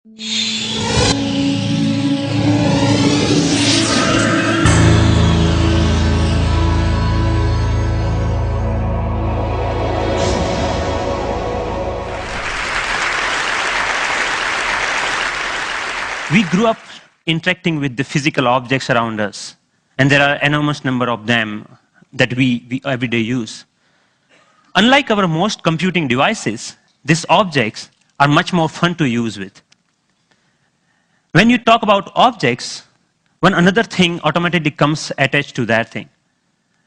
We grew up interacting with the physical objects around us, and there are enormous number of them that we everyday use. Unlike our most computing devices, these objects are much more fun to use with. When you talk about objects, one another thing automatically comes attached to that thing,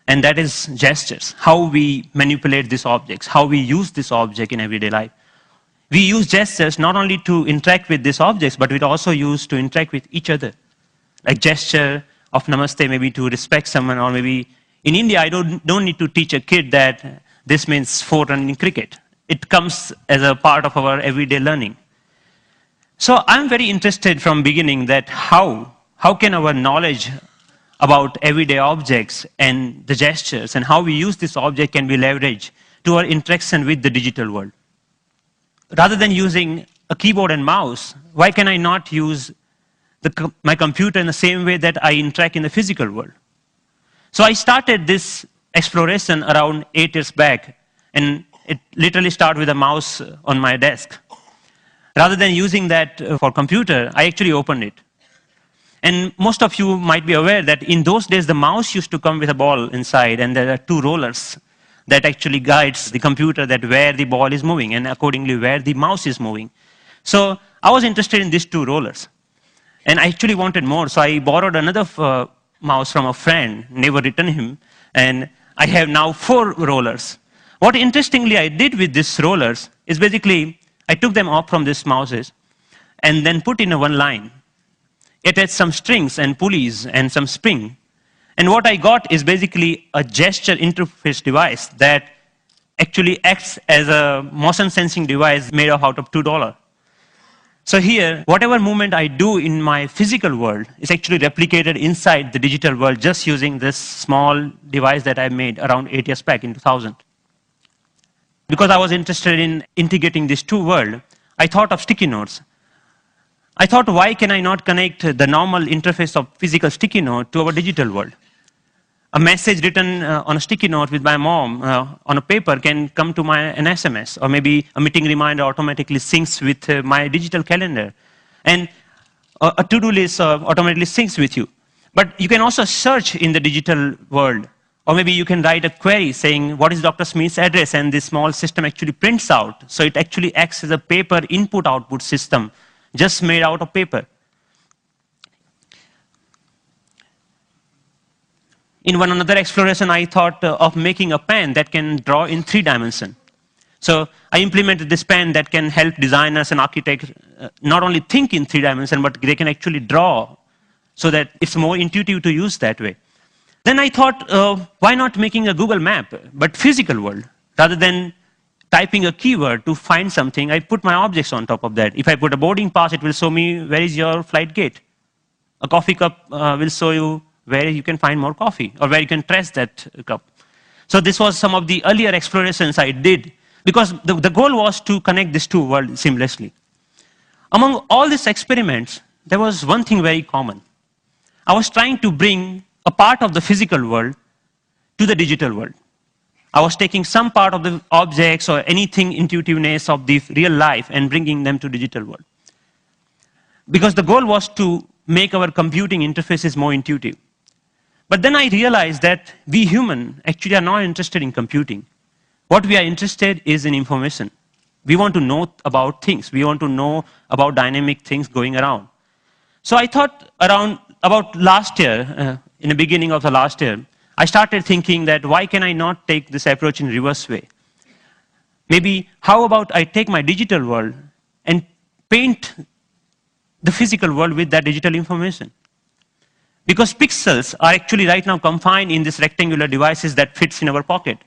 and that is gestures, how we manipulate these objects, how we use this object in everyday life. We use gestures not only to interact with these objects, but we also use to interact with each other. Like gesture of namaste, maybe to respect someone, or maybe in India, I don't need to teach a kid that this means 4 run in cricket. It comes as a part of our everyday learning. So I'm very interested from beginning that how can our knowledge about everyday objects and the gestures and how we use this object can be leveraged to our interaction with the digital world. Rather than using a keyboard and mouse, why can I not use my computer in the same way that I interact in the physical world? So I started this exploration around 8 years back, and it literally started with a mouse on my desk. Rather than using that for computer, I actually opened it. And most of you might be aware that in those days, the mouse used to come with a ball inside, and there are 2 rollers that actually guides the computer that where the ball is moving and accordingly where the mouse is moving. So I was interested in these 2 rollers. And I actually wanted more, so I borrowed another mouse from a friend, never returned him, and I have now 4 rollers. What interestingly I did with these rollers is basically I took them off from these mouses and then put in a one line. It had some strings and pulleys and some spring. And what I got is basically a gesture interface device that actually acts as a motion sensing device made out of $2. So here, whatever movement I do in my physical world is actually replicated inside the digital world just using this small device that I made around 8 years back in 2000. Because I was interested in integrating these 2 worlds, I thought of sticky notes. I thought, why can I not connect the normal interface of physical sticky note to our digital world? A message written on a sticky note with my mom on a paper can come to an SMS, or maybe a meeting reminder automatically syncs with my digital calendar. And a to-do list automatically syncs with you. But you can also search in the digital world, or maybe you can write a query saying, what is Dr. Smith's address? And this small system actually prints out. So it actually acts as a paper input-output system, just made out of paper. In one another exploration, I thought of making a pen that can draw in 3 dimensions. So I implemented this pen that can help designers and architects not only think in 3 dimensions, but they can actually draw so that it's more intuitive to use that way. Then I thought, why not making a Google map, but physical world? Rather than typing a keyword to find something, I put my objects on top of that. If I put a boarding pass, it will show me where is your flight gate. A coffee cup will show you where you can find more coffee, or where you can trace that cup. So this was some of the earlier explorations I did, because the goal was to connect these 2 worlds seamlessly. Among all these experiments, there was one thing very common. I was trying to bring a part of the physical world to the digital world. I was taking some part of the objects or anything intuitiveness of the real life and bringing them to digital world. Because the goal was to make our computing interfaces more intuitive. But then I realized that we humans actually are not interested in computing. What we are interested is in information. We want to know about things. We want to know about dynamic things going around. So I thought about last year, in the beginning of the last year, I started thinking that why can I not take this approach in reverse way? Maybe how about I take my digital world and paint the physical world with that digital information? Because pixels are actually right now confined in these rectangular devices that fits in our pocket.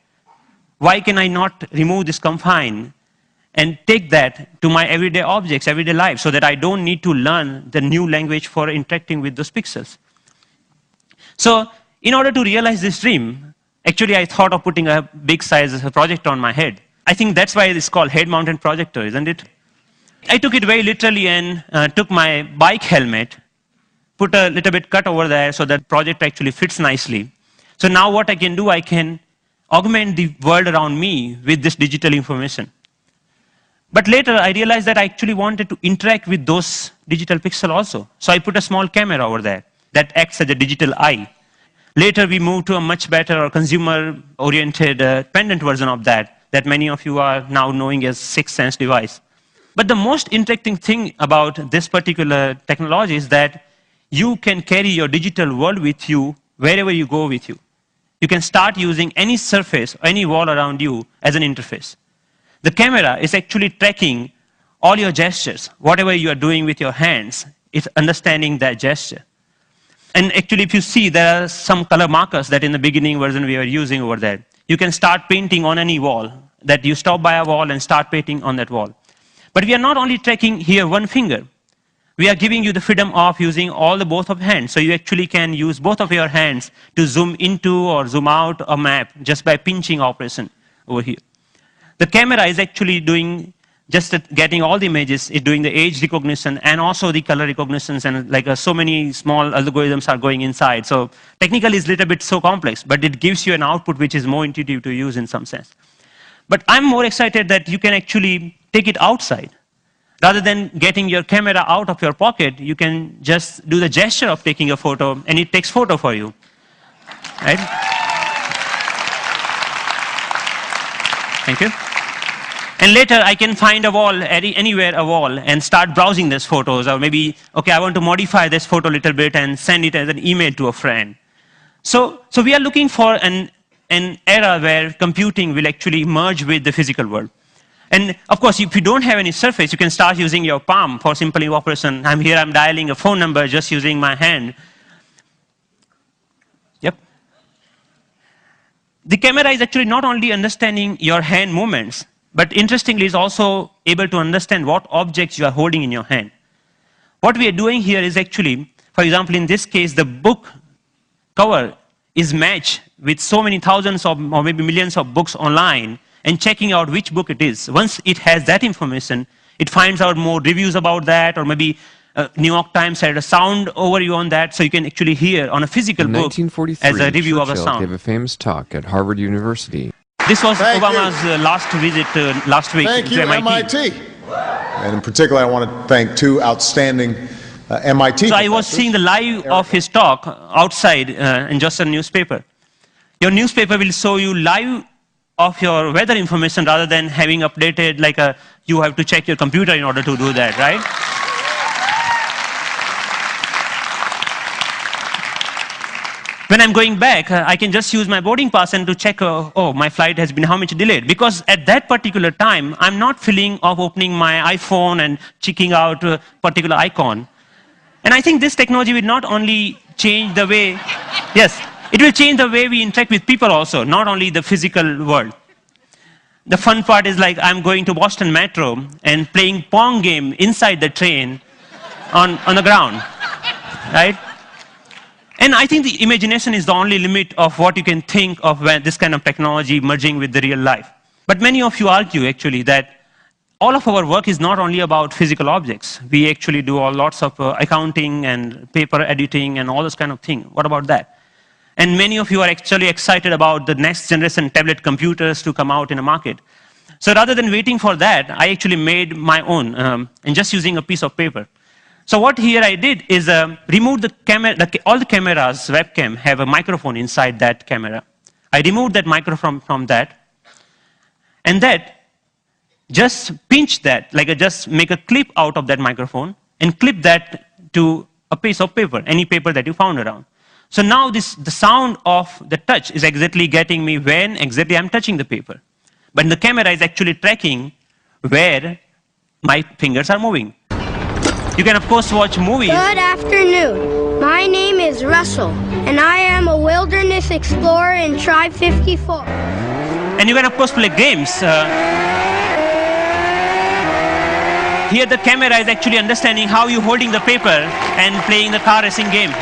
Why can I not remove this confine and take that to my everyday objects, everyday life, so that I don't need to learn the new language for interacting with those pixels? So in order to realize this dream, actually I thought of putting a big size projector on my head. I think that's why it's called head-mounted projector, isn't it? I took it very literally and took my bike helmet, put a little bit cut over there so that project actually fits nicely. So now what I can do, I can augment the world around me with this digital information. But later I realized that I actually wanted to interact with those digital pixels also. So I put a small camera over there that acts as a digital eye. Later we moved to a much better or consumer-oriented pendant version of that many of you are now knowing as Sixth Sense device. But the most interesting thing about this particular technology is that you can carry your digital world with you wherever you go with you. You can start using any surface, any wall around you as an interface. The camera is actually tracking all your gestures. Whatever you are doing with your hands, it's understanding that gesture. And actually, if you see, there are some color markers that in the beginning version we were using over there. You can start painting on any wall, that you stop by a wall and start painting on that wall. But we are not only tracking here one finger. We are giving you the freedom of using all the both of hands. So you actually can use both of your hands to zoom into or zoom out a map just by pinching operation over here. The camera is actually doing just getting all the images, it's doing the age recognition and also the color recognitions, and like so many small algorithms are going inside. So technically it's a little bit so complex, but it gives you an output which is more intuitive to use in some sense. But I'm more excited that you can actually take it outside. Rather than getting your camera out of your pocket, you can just do the gesture of taking a photo and it takes photo for you, right? Thank you. And later, I can find a wall, anywhere a wall, and start browsing these photos. Or maybe, okay, I want to modify this photo a little bit and send it as an email to a friend. So we are looking for an era where computing will actually merge with the physical world. And of course, if you don't have any surface, you can start using your palm for simple operation. I'm here, I'm dialing a phone number just using my hand. Yep. The camera is actually not only understanding your hand movements, but interestingly, it's also able to understand what objects you are holding in your hand. What we are doing here is actually, for example, in this case, the book cover is matched with so many thousands of, or maybe millions of books online, and checking out which book it is. Once it has that information, it finds out more reviews about that, or maybe New York Times had a sound overview on that, so you can actually hear on a physical book as a review of a sound. Gave a famous talk at Harvard University. This was Obama's last visit last week to MIT. And in particular, I want to thank two outstanding MIT So I was seeing the live of his talk outside in just a newspaper. Your newspaper will show you live of your weather information rather than having updated like you have to check your computer in order to do that, right? When I'm going back, I can just use my boarding pass and to check, oh, my flight has been how much delayed. Because at that particular time, I'm not feeling of opening my iPhone and checking out a particular icon. And I think this technology will not only change the way, yes, it will change the way we interact with people also, not only the physical world. The fun part is like I'm going to Boston Metro and playing Pong game inside the train on the ground, right? And I think the imagination is the only limit of what you can think of when this kind of technology merging with the real life. But many of you argue, actually, that all of our work is not only about physical objects. We actually do all lots of accounting and paper editing and all this kind of thing. What about that? And many of you are actually excited about the next generation tablet computers to come out in the market. So rather than waiting for that, I actually made my own and just using a piece of paper. So what here I did is remove the camera, all the cameras, webcam, have a microphone inside that camera. I removed that microphone from that, and that just pinch that, like just make a clip out of that microphone and clip that to a piece of paper, any paper that you found around. So now the sound of the touch is exactly getting me when exactly I'm touching the paper. But the camera is actually tracking where my fingers are moving. You can, of course, watch movies. Good afternoon. My name is Russell, and I am a wilderness explorer in Tribe 54. And you can, of course, play games. Here, the camera is actually understanding how you're holding the paper and playing the car racing game.